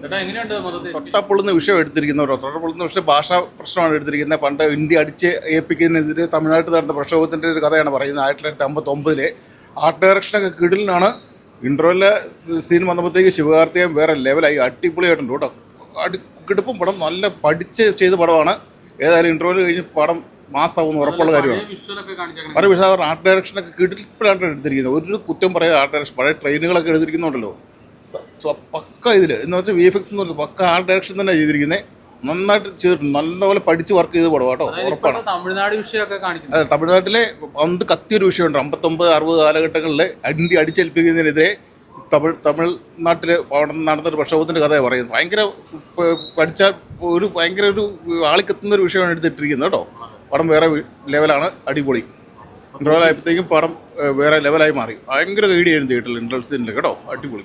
തൊട്ടപ്പൊള്ളുന്ന വിഷയം എടുത്തിരിക്കുന്നവരോ തൊട്ടപ്പൊള്ളുന്ന വിഷയം ഭാഷാ പ്രശ്നമാണ് എടുത്തിരിക്കുന്നത്. പണ്ട് ഇന്ത്യ അടിച്ച് ഏൽപ്പിക്കുന്നതിനെതിരെ തമിഴ്നാട്ടിൽ നടന്ന പ്രക്ഷോഭത്തിൻ്റെ ഒരു കഥയാണ് പറയുന്നത്. 1959 ആർട്ട് ഡയറക്ഷനൊക്കെ കിടിലിനാണ്. ഇൻട്രോയിലെ സീൻ വന്നപ്പോഴത്തേക്ക് ശിവകാർത്തികൻ വേറെ ലെവലായി, അടിപൊളിയായിട്ടുണ്ട് കേട്ടോ. കിടുപ്പും പടം, നല്ല പഠിച്ച് ചെയ്ത പടമാണ്. ഏതായാലും ഇൻട്രോയിൽ കഴിഞ്ഞ് പടം മാസമാകുന്ന ഉറപ്പുള്ള കാര്യമാണ്. പല വിഷയം ആർട്ട് ഡയറക്ഷനൊക്കെ കിടിലാണ് എടുത്തിരിക്കുന്നത്. ഒരു കുറ്റം പറയാതെ ആർട്ട് ഡയറക്ഷൻ പഴയ ട്രെയിനുകളൊക്കെ എടുത്തിരിക്കുന്നുണ്ടല്ലോ പക്ക ഇതിൽ എന്ന് വെച്ചാൽ VFX എന്ന് പറഞ്ഞാൽ പക്ക ആർട്ട് ഡയറക്ഷൻ തന്നെ ചെയ്തിരിക്കുന്നത്. നന്നായിട്ട് ചെയ്തിട്ടുണ്ട്, നല്ലപോലെ പഠിച്ച് വർക്ക് ചെയ്ത് പടം കേട്ടോ, ഉറപ്പാണ്. അതെ, തമിഴ്നാട്ടിലെ പണ്ട് കത്തിയൊരു വിഷയമുണ്ട്. 59-60 കാലഘട്ടങ്ങളിൽ ഇന്ത്യ അടിച്ചേൽപ്പിക്കുന്നതിനെതിരെ തമിഴ്നാട്ടിൽ അവിടെ നടന്നൊരു പ്രക്ഷോഭത്തിൻ്റെ കഥയാണ് പറയുന്നത്. ഭയങ്കര പഠിച്ചാൽ ഭയങ്കര ഒരു ആളിക്കെത്തുന്ന ഒരു വിഷയമാണ് എടുത്തിട്ടിരിക്കുന്നത് കേട്ടോ. പടം വേറെ ലെവലാണ്, അടിപൊളി. ഇൻട്രോലായപ്പോഴത്തേക്കും പടം വേറെ ലെവലായി മാറി. ഭയങ്കര ഗൈഡ് ചെയ്യുന്ന തിയേറ്ററിൽ ഇൻട്രൽസിൻ്റെ കേട്ടോ, അടിപൊളി.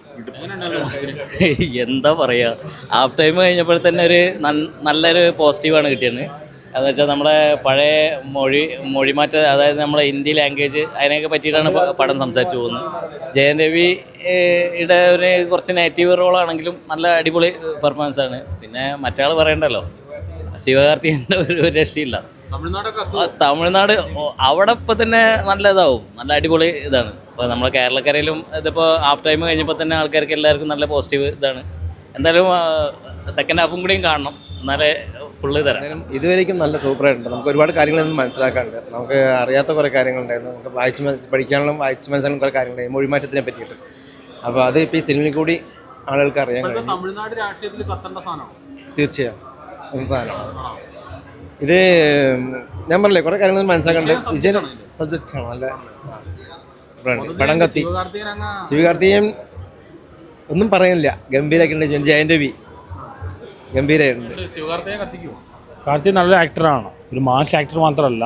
എന്താ പറയുക, ഹാഫ് ടൈം കഴിഞ്ഞപ്പോൾ തന്നെ ഒരു നല്ലൊരു പോസിറ്റീവാണ് കിട്ടിയത്. അതെന്ന് വെച്ചാൽ നമ്മുടെ പഴയ മൊഴിമാറ്റം, അതായത് നമ്മളെ ഹിന്ദി ലാംഗ്വേജ്, അതിനെയൊക്കെ പറ്റിയിട്ടാണ് പടം സംസാരിച്ചു പോകുന്നത്. ജയൻ രവിയുടെ ഒരു കുറച്ച് നെഗറ്റീവ് റോളാണെങ്കിലും നല്ല അടിപൊളി പെർഫോമൻസാണ്. പിന്നെ മറ്റാൾ പറയണ്ടല്ലോ, ശിവകാർത്തികൻ്റെ ഒരു രക്ഷയില്ല. തമിഴ്നാട് അവിടെ ഇപ്പം തന്നെ നല്ല ഇതാവും, നല്ല അടിപൊളി ഇതാണ്. ഇപ്പോൾ നമ്മളെ കേരളക്കരയിലും ഇതിപ്പോൾ ഹാഫ് ടൈം കഴിഞ്ഞപ്പോൾ തന്നെ ആൾക്കാർക്ക് എല്ലാവർക്കും നല്ല പോസിറ്റീവ് ഇതാണ്. എന്തായാലും സെക്കൻഡ് ഹാഫും കൂടിയും കാണണം, എന്നാലേ ഫുള്ള് തരാം. ഇതുവരേക്കും നല്ല സൂപ്പറായിട്ടുണ്ട്. നമുക്ക് ഒരുപാട് കാര്യങ്ങളൊന്നും മനസ്സിലാക്കാനുണ്ട്. നമുക്ക് അറിയാത്ത കുറേ കാര്യങ്ങളുണ്ടായിരുന്നു. നമുക്ക് പഠിക്കാനുള്ള വായിച്ച് മനസ്സിലാക്കുന്ന കുറേ കാര്യങ്ങളുണ്ടായിരുന്നു മൊഴിമാറ്റത്തിനെ പറ്റിയിട്ട്. അപ്പോൾ അത് ഇപ്പോൾ ഈ സിനിമയിൽ കൂടി ആളുകൾക്ക് അറിയാൻ കഴിയും. തമിഴ്നാട് രാഷ്ട്രീയത്തിൽ തീർച്ചയായും സാധനമാണ് ഇത്. ഞാൻ പറഞ്ഞില്ലേ കുറേ കാര്യങ്ങൾ മനസ്സിലാക്കുന്നുണ്ട്. വിജയൻ സബ്ജക്റ്റാണ് നല്ല പടം കത്തി. ശിവകാർത്തികൻ ഒന്നും പറയുന്നില്ല, ഗംഭീരമായിട്ടുണ്ട്. ജയൻ രവി ഗംഭീരമായിട്ടുണ്ട്. കാർത്തിക് നല്ലൊരു ആക്ടറാണ്, ഒരു മാസ് ആക്ടർ മാത്രമല്ല,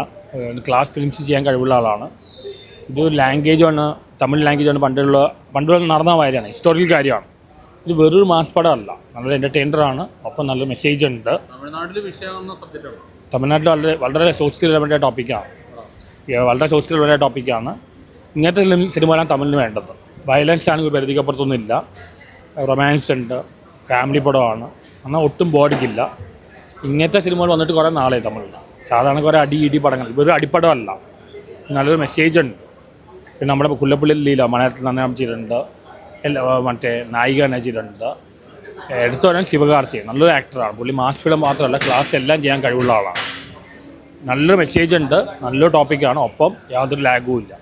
ക്ലാസ് ഫിലിംസ് ചെയ്യാൻ കഴിവുള്ള ആളാണ്. ഇത് ലാംഗ്വേജാണ്, തമിഴ് ലാംഗ്വേജാണ്. പണ്ടുള്ള നടന്ന കാര്യമാണ്, ഹിസ്റ്റോറിക്കൽ കാര്യമാണ്. ഇത് വെറൊരു മാസ് പടമല്ല, നല്ലൊരു എൻ്റർടൈനറാണ്. ഒപ്പം നല്ലൊരു മെസ്സേജ് ഉണ്ട്. തമിഴ്നാട്ടിൽ വളരെ സോഷ്യൽ റിലവൻ്റ് ടോപ്പിക്കാണ്, ഇങ്ങനത്തെ സിനിമകളാണ് തമിഴിന് വേണ്ടത്. വയലൻസ് ആണെങ്കിൽ പരിധിക്കപ്പുറത്തൊന്നുമില്ല, റൊമാൻസ് ഉണ്ട്, ഫാമിലി പടമാണ്, എന്നാൽ ഒട്ടും ബോഡിക്കില്ല. ഇങ്ങനത്തെ സിനിമകൾ വന്നിട്ട് കുറേ നാളെ തമിഴിൽ. സാധാരണ കുറേ ഇടി പടങ്ങൾ, ഇതൊരു അടിപ്പടമല്ല, നല്ലൊരു മെസ്സേജ് ഉണ്ട്. പിന്നെ നമ്മുടെ കുല്ലപ്പള്ളി ലീല മലയാളത്തിൽ തന്നെ ചെയ്തിട്ടുണ്ട്, മറ്റേ നായിക തന്നെ ചെയ്തിട്ടുണ്ട്. എടുത്തു പറഞ്ഞാൽ ശിവകാർത്തികൻ നല്ലൊരു ആക്ടറാണ്. പുള്ളി മാസ് ഫിലിം മാത്രമല്ല, ക്ലാസ് എല്ലാം ചെയ്യാൻ കഴിവുള്ള ആളാണ്. നല്ലൊരു മെസ്സേജ് ഉണ്ട്, നല്ലൊരു ടോപ്പിക്കാണ്, ഒപ്പം യാതൊരു ലാഗും ഇല്ല.